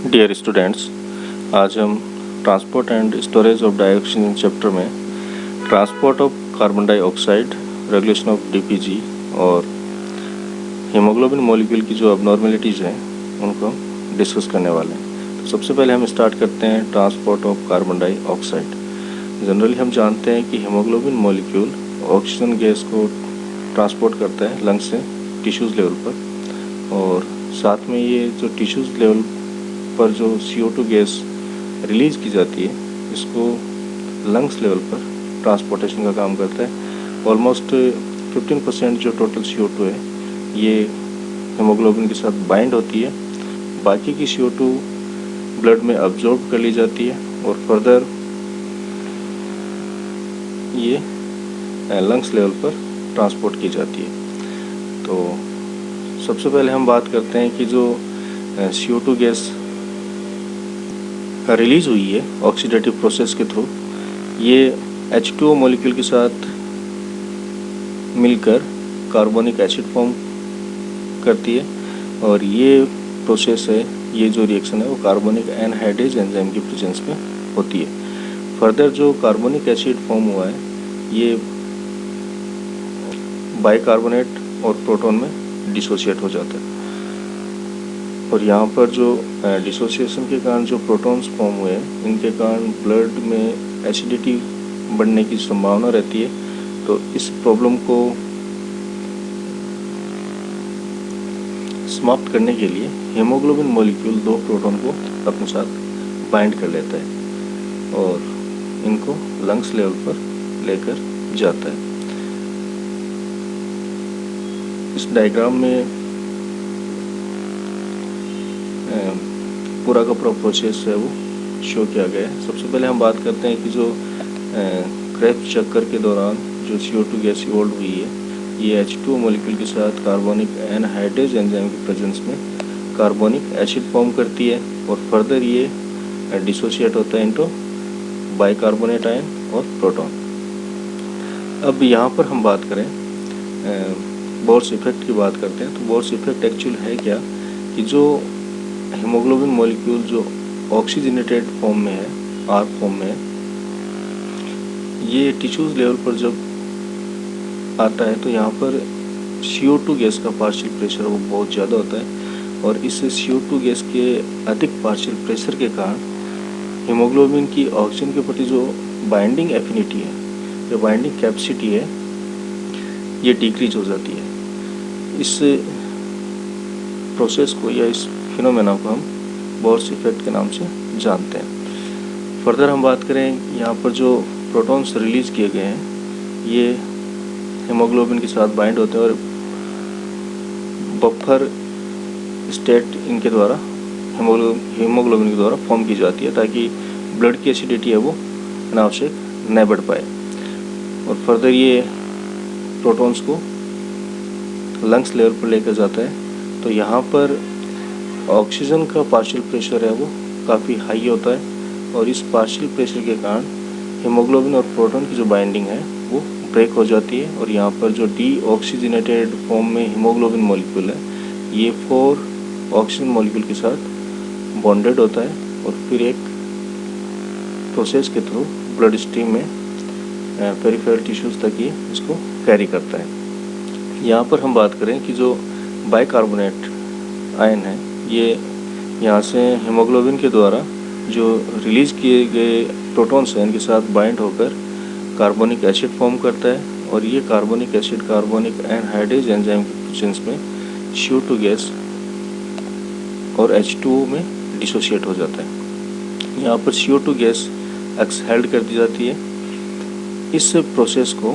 Dear students, आज हम transport and storage of dioxygen chapter में transport of carbon dioxide, regulation of DPG और haemoglobin molecule की जो अबनॉर्मेलिटीज़ हैं उनको हम डिस्कस करने वाले हैं। तो सबसे पहले हम स्टार्ट करते हैं transport of carbon dioxide. Generally हम जानते हैं कि हीमोग्लोबिन मॉलिक्यूल ऑक्सीजन गैस को ट्रांसपोर्ट करता है लंग्स से टिश्यूज़ लेवल पर, और साथ में ये जो टिश्यूज़ लेवल पर जो CO2 गैस रिलीज़ की जाती है इसको लंग्स लेवल पर ट्रांसपोर्टेशन का काम करता है। ऑलमोस्ट 15% जो टोटल CO2 है ये हीमोग्लोबिन के साथ बाइंड होती है, बाकी की CO2 ब्लड में अब्जॉर्ब कर ली जाती है और फर्दर ये लंग्स लेवल पर ट्रांसपोर्ट की जाती है। तो सबसे पहले हम बात करते हैं कि जो CO2 गैस रिलीज़ हुई है ऑक्सीडेटिव प्रोसेस के थ्रू, ये H2O मॉलिक्यूल के साथ मिलकर कार्बोनिक एसिड फॉर्म करती है, और ये प्रोसेस है, ये जो रिएक्शन है वो कार्बोनिक एनहाइड्रेज एंजाइम की प्रेजेंस में होती है। फर्दर जो कार्बोनिक एसिड फॉर्म हुआ है ये बाइकार्बोनेट और प्रोटॉन में डिसोशिएट हो जाता है, और यहाँ पर जो डिसोसिएशन के कारण जो प्रोटॉन्स फॉर्म हुए हैं इनके कारण ब्लड में एसिडिटी बढ़ने की संभावना रहती है। तो इस प्रॉब्लम को समाप्त करने के लिए हीमोग्लोबिन मॉलिक्यूल दो प्रोटॉन को अपने साथ बाइंड कर लेता है और इनको लंग्स लेवल पर लेकर जाता है। इस डायग्राम में पूरा का पूरा प्रोसेस है वो शो किया गया है। सबसे पहले हम बात करते हैं कि जो क्रेब्स चक्कर के दौरान जो CO2 गैस इवॉल्व हुई है ये H2O मॉलिक्यूल के साथ कार्बोनिक एनहाइड्रेज एंजाइम की प्रेजेंस में कार्बोनिक एसिड फॉर्म करती है, और फर्दर ये डिसोशिएट होता है इनटू बाइकार्बोनेट आयन और प्रोटॉन। अब यहाँ पर हम बात करें बोर्स इफेक्ट की बात करते हैं। तो बोर्स इफेक्ट एक्चुअल है क्या कि जो हीमोग्लोबिन मॉलिक्यूल जो ऑक्सीजनेटेड फॉर्म में है, R फॉर्म में है, ये टिश्यूज़ लेवल पर जब आता है तो यहाँ पर CO2 गैस का पार्शियल प्रेशर वो बहुत ज़्यादा होता है, और इस CO2 गैस के अधिक पार्शियल प्रेशर के कारण हीमोग्लोबिन की ऑक्सीजन के प्रति जो बाइंडिंग एफिनिटी है, जो बाइंडिंग कैपेसिटी है, ये डिक्रीज हो जाती है। इस प्रोसेस को या इस फिनोमेना को हम बोर्स इफेक्ट के नाम से जानते हैं। फर्दर हम बात करें यहाँ पर जो प्रोटॉन्स रिलीज़ किए गए हैं ये हीमोग्लोबिन के साथ बाइंड होते हैं और बफर स्टेट इनके द्वारा हीमोग्लोबिन के द्वारा फॉर्म की जाती है ताकि ब्लड की एसिडिटी है वो अनावश्यक न बढ़ पाए, और फर्दर ये प्रोटॉन्स को लंग्स लेवल पर लेकर जाता है। तो यहाँ पर ऑक्सीजन का पार्शियल प्रेशर है वो काफ़ी हाई होता है, और इस पार्शियल प्रेशर के कारण हीमोग्लोबिन और प्रोटॉन की जो बाइंडिंग है वो ब्रेक हो जाती है, और यहाँ पर जो डीऑक्सीजनेटेड फॉर्म में हीमोग्लोबिन मॉलिक्यूल है ये 4 ऑक्सीजन मॉलिक्यूल के साथ बॉन्डेड होता है, और फिर एक प्रोसेस के थ्रू ब्लड स्ट्रीम में पेरिफेरल टिश्यूज़ तक ये इसको कैरी करता है। यहाँ पर हम बात करें कि जो बाइकार्बोनेट आयन है ये यहाँ से हीमोग्लोबिन के द्वारा जो रिलीज़ किए गए प्रोटॉन्स हैं इनके साथ बाइंड होकर कार्बोनिक एसिड फॉर्म करता है, और ये carbonic acid carbonic anhydrase enzyme के प्रेजेंस में CO2 गैस और H2O में डिसोशिएट हो जाता है। यहाँ पर CO2 गैस एक्सहेल्ड कर दी जाती है। इस प्रोसेस को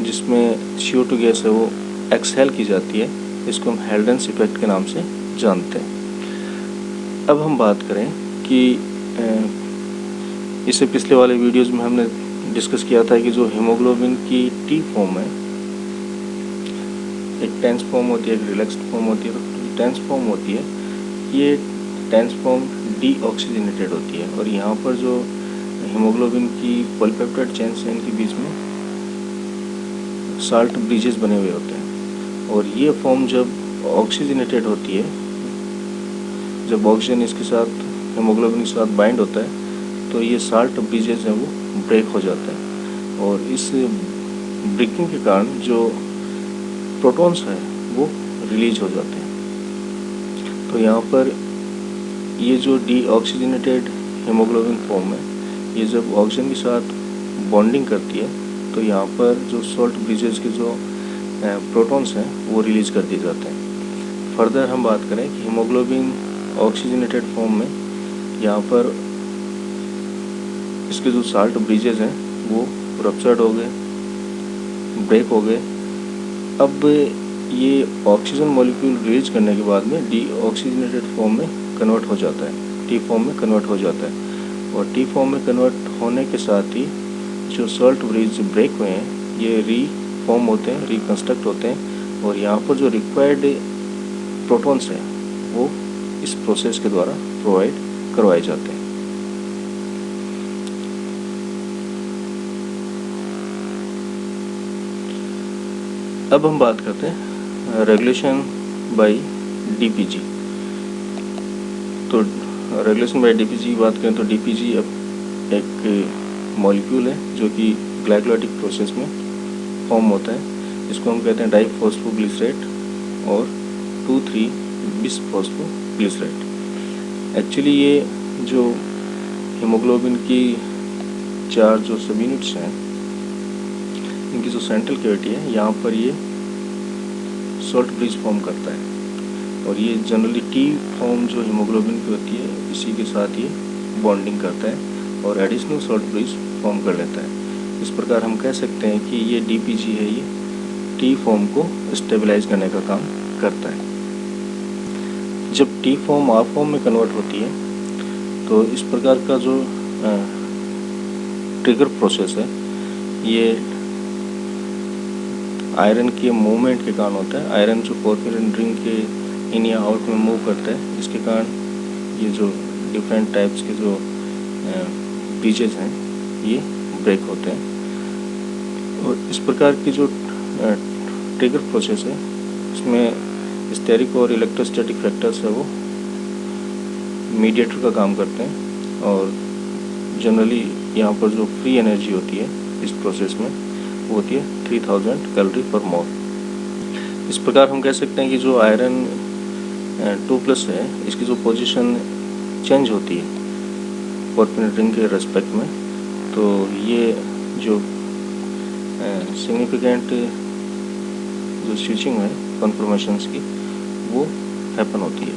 जिसमें CO2 गैस है वो एक्सहेल की जाती है, इसको हम हेल्डेंस इफेक्ट के नाम से जानते हैं। अब हम बात करें कि इससे पिछले वाले वीडियोज़ में हमने डिस्कस किया था कि जो हीमोग्लोबिन की T फॉर्म है, एक टेंस फॉर्म होती है, एक रिलैक्स्ड फॉर्म होती है। तो टेंस फॉर्म होती है ये टेंस फॉर्म डीऑक्सीजनेटेड होती है, और यहाँ पर जो हीमोग्लोबिन की पॉलीपेप्टाइड चेन्स हैं इनके बीच में साल्ट ब्रिजेस बने हुए होते हैं, और ये फॉर्म जब ऑक्सीजनेटेड होती है जब ऑक्सीजन इसके साथ हीमोग्लोबिन के साथ बाइंड होता है तो ये साल्ट ब्रिजेज हैं वो ब्रेक हो जाते हैं, और इस ब्रेकिंग के कारण जो प्रोटॉन्स हैं वो रिलीज हो जाते हैं। तो यहाँ पर ये जो डीऑक्सीजनेटेड हीमोग्लोबिन फॉर्म है, ये जब ऑक्सीजन के साथ बॉन्डिंग करती है तो यहाँ पर जो सॉल्ट ब्रिजेज के जो प्रोटॉन्स हैं वो रिलीज कर दिए जाते हैं। फर्दर हम बात करें कि हीमोग्लोबिन ऑक्सीजनेटेड फॉर्म में यहाँ पर इसके जो साल्ट ब्रिजेज हैं वो रप्चर्ड हो गए, ब्रेक हो गए। अब ये ऑक्सीजन मॉलिक्यूल रिलीज करने के बाद में डीऑक्सीजनेटेड फॉर्म में कन्वर्ट हो जाता है, टी फॉर्म में कन्वर्ट हो जाता है, और टी फॉर्म में कन्वर्ट होने के साथ ही जो सॉल्ट ब्रिज ब्रेक हुए हैं ये रीफॉर्म होते हैं, रिकन्स्ट्रक्ट होते हैं, और यहाँ पर जो रिक्वायर्ड प्रोटॉन्स हैं वो इस प्रोसेस के द्वारा प्रोवाइड करवाए जाते हैं। अब हम बात करते हैं रेगुलेशन बाय डीपीजी। तो रेगुलेशन बाय डीपीजी की बात करें तो डीपीजी अब एक मॉलिक्यूल है जो कि ग्लाइकोलाइटिक प्रोसेस में फॉर्म होता है। इसको हम कहते हैं डाइफॉस्फोग्लिसरेट और 2,3-बिसफॉस्फोग्लिसरेट। एक्चुअली ये जो हीमोग्लोबिन की 4 जो सब यूनिट्स हैं इनकी जो सेंट्रल कैविटी है यहाँ पर ये सॉल्ट ब्रिज फॉर्म करता है, और ये जनरली टी फॉर्म जो हीमोग्लोबिन की होती है इसी के साथ ये बॉन्डिंग करता है और एडिशनल सॉल्ट ब्रिज फॉर्म कर लेता है। इस प्रकार हम कह सकते हैं कि ये डीपीजी है, ये टी फॉर्म को स्टेबलाइज करने का काम करता है। जब टी फॉर्म आर फॉर्म में कन्वर्ट होती है तो इस प्रकार का जो ट्रिगर प्रोसेस है ये आयरन के मूवमेंट के कारण होता है। आयरन जो पोर्फिरिन रिंग के इन या आउट में मूव करता है, इसके कारण ये जो डिफरेंट टाइप्स के जो ब्रिजेज हैं ये ब्रेक होते हैं। और इस प्रकार की जो ट्रिगर प्रोसेस है इसमें स्टेरिक और इलेक्ट्रोस्टैटिक फैक्टर्स है वो मीडिएटर का काम करते हैं, और जनरली यहाँ पर जो फ्री एनर्जी होती है इस प्रोसेस में वो होती है 3000 कैलोरी पर मोल। इस प्रकार हम कह सकते हैं कि जो आयरन 2+ है इसकी जो पोजीशन चेंज होती है पोर्फिरिन रिंग के रेस्पेक्ट में, तो ये जो सिग्निफिकेंट जो स्विचिंग है कन्फर्मेशंस की वो हैपन होती है।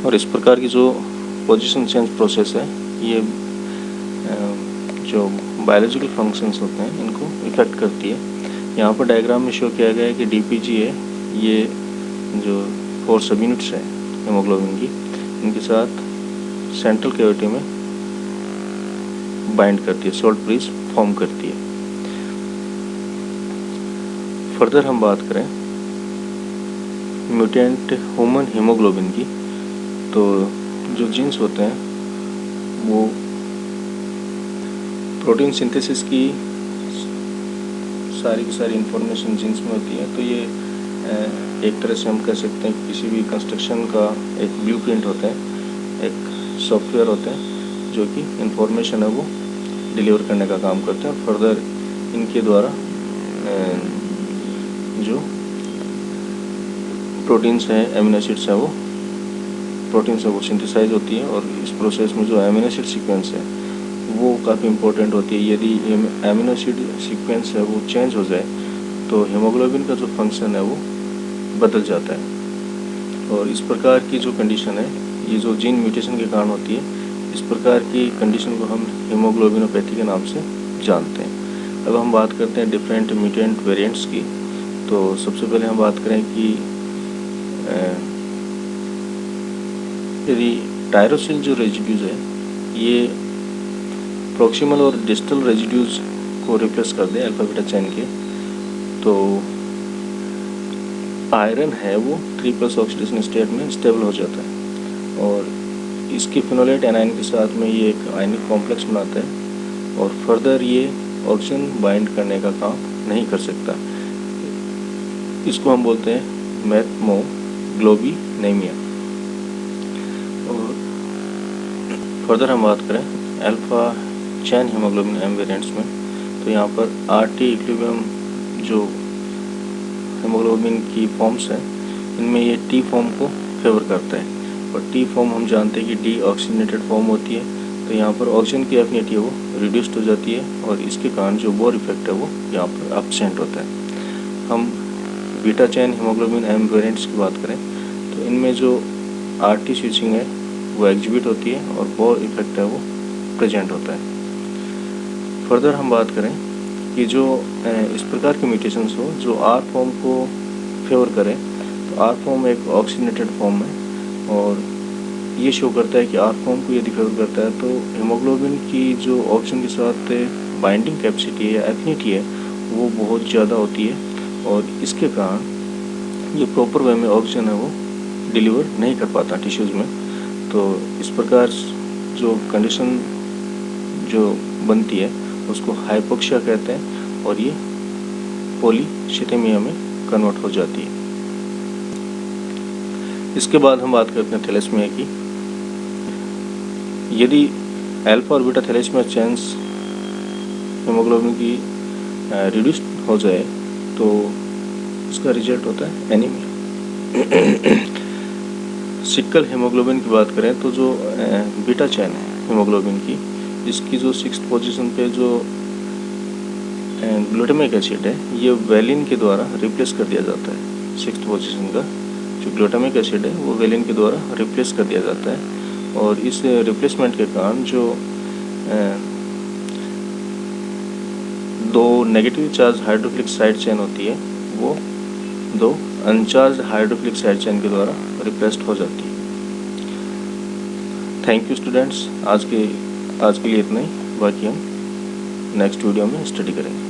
और इस प्रकार की जो पोजीशन चेंज प्रोसेस है ये जो बायोलॉजिकल फंक्शंस होते हैं इनको इफेक्ट करती है। यहाँ पर डायग्राम में शो किया गया है कि डीपीजी है ये जो 4 सब यूनिट्स हैं हीमोग्लोबिन की, इनके साथ सेंट्रल कैविटी में बाइंड करती है, सॉल्ट ब्रिज फॉर्म करती है। फर्दर हम बात करें म्यूटेंट ह्यूमन हीमोग्लोबिन की, तो जो जीन्स होते हैं वो प्रोटीन सिंथेसिस की सारी की सारी इंफॉर्मेशन जीन्स में होती है। तो ये एक तरह से हम कह सकते हैं किसी भी कंस्ट्रक्शन का एक ब्लूप्रिंट होता है, एक सॉफ्टवेयर होते हैं जो कि इंफॉर्मेशन है वो डिलीवर करने का काम करते हैं, और फर्दर इनके द्वारा जो प्रोटीन्स हैं एमिनो एसिड्स हैं वो प्रोटीन्स है वो सिंथेसाइज होती है, और इस प्रोसेस में जो एमिनो एसिड सीक्वेंस है वो काफ़ी इंपॉर्टेंट होती है। यदि एमिनो एसिड सीक्वेंस है वो चेंज हो जाए तो हीमोग्लोबिन का जो फंक्शन है वो बदल जाता है, और इस प्रकार की जो कंडीशन है ये जो जीन म्यूटेशन के कारण होती है, इस प्रकार की कंडीशन को हम हीमोग्लोबिनोपैथी के नाम से जानते हैं। अब हम बात करते हैं डिफरेंट म्यूटेंट वेरिएंट्स की। तो सबसे पहले हम बात करें कि यदि टायरोसिल जो रेजिड्यूज है ये प्रॉक्सिमल और डिस्टल रेजिड्यूज को रिप्लेस कर दे अल्फा बीटा चेन के, तो आयरन है वो 3+ ऑक्सीडेशन स्टेट में स्टेबल हो जाता है, और इसके फिनोलेट एनायन के साथ में ये एक आयनिक कॉम्प्लेक्स बनाता है, और फर्दर ये ऑक्सीजन बाइंड करने का काम नहीं कर सकता। इसको हम बोलते हैं मेथमोग्लोबिनेशन। एनीमिया। और फर्दर हम बात करें अल्फा चैन हीमोग्लोबिन एम वेरिएंट्स में, तो यहाँ पर RT इक्विलिब्रियम जो हीमोग्लोबिन की फॉर्म्स हैं, इनमें ये T फॉर्म को फेवर करता है। और T फॉर्म हम जानते हैं कि डी ऑक्सीजनेटेड फॉर्म होती है, तो यहाँ पर ऑक्सीजन की एफिनिटी है वो रिड्यूस्ड हो जाती है, और इसके कारण जो बोर इफेक्ट है वो यहाँ पर एब्सेंट होता है। हम बीटा चैन हीमोग्लोबिन एम वेरिएंट्स की बात करें, तो इनमें जो RT स्विचिंग है वो एग्जिबिट होती है, और बोर इफेक्ट है वो प्रेजेंट होता है। फर्दर हम बात करें कि जो इस प्रकार के म्यूटेशंस हो जो R फॉर्म को फेवर करें, तो R फॉर्म एक ऑक्सीजनेटेड फॉर्म है, और ये शो करता है कि R फॉर्म को यदि फेवर करता है तो हीमोग्लोबिन की जो ऑक्सीजन के साथ बाइंडिंग कैपेसिटी है या एफिनिटी है वो बहुत ज़्यादा होती है, और इसके कारण ये प्रॉपर वे में ऑक्सीजन है वो डिलीवर नहीं कर पाता टिश्यूज़ में। तो इस प्रकार जो कंडीशन जो बनती है उसको हाइपोक्सिया कहते हैं, और ये पॉलीसिथेमिया में कन्वर्ट हो जाती है। इसके बाद हम बात करते हैं थैलेसीमिया की। यदि अल्फा और बीटा थैलेसीमिया चेन्स हीमोग्लोबिन की रिड्यूस हो जाए तो इसका रिजल्ट होता है एनीमिया। सिकल हीमोग्लोबिन की बात करें तो जो बीटा चैन है हीमोग्लोबिन की, जिसकी जो 6th पोजीशन पे जो ग्लूटामिक एसिड है ये वेलिन के द्वारा रिप्लेस कर दिया जाता है। 6th पोजीशन का जो ग्लूटामिक एसिड है वो वेलिन के द्वारा रिप्लेस कर दिया जाता है, और इस रिप्लेसमेंट के कारण जो दो negative charge hydrophilic side chain होती है वो दो अनचार्ज हाइड्रोफिलिक साइड चेन के द्वारा रिप्लेस्ड हो जाती है। थैंक यू स्टूडेंट्स, आज के लिए इतना ही, बाकी हम नेक्स्ट वीडियो में स्टडी करेंगे।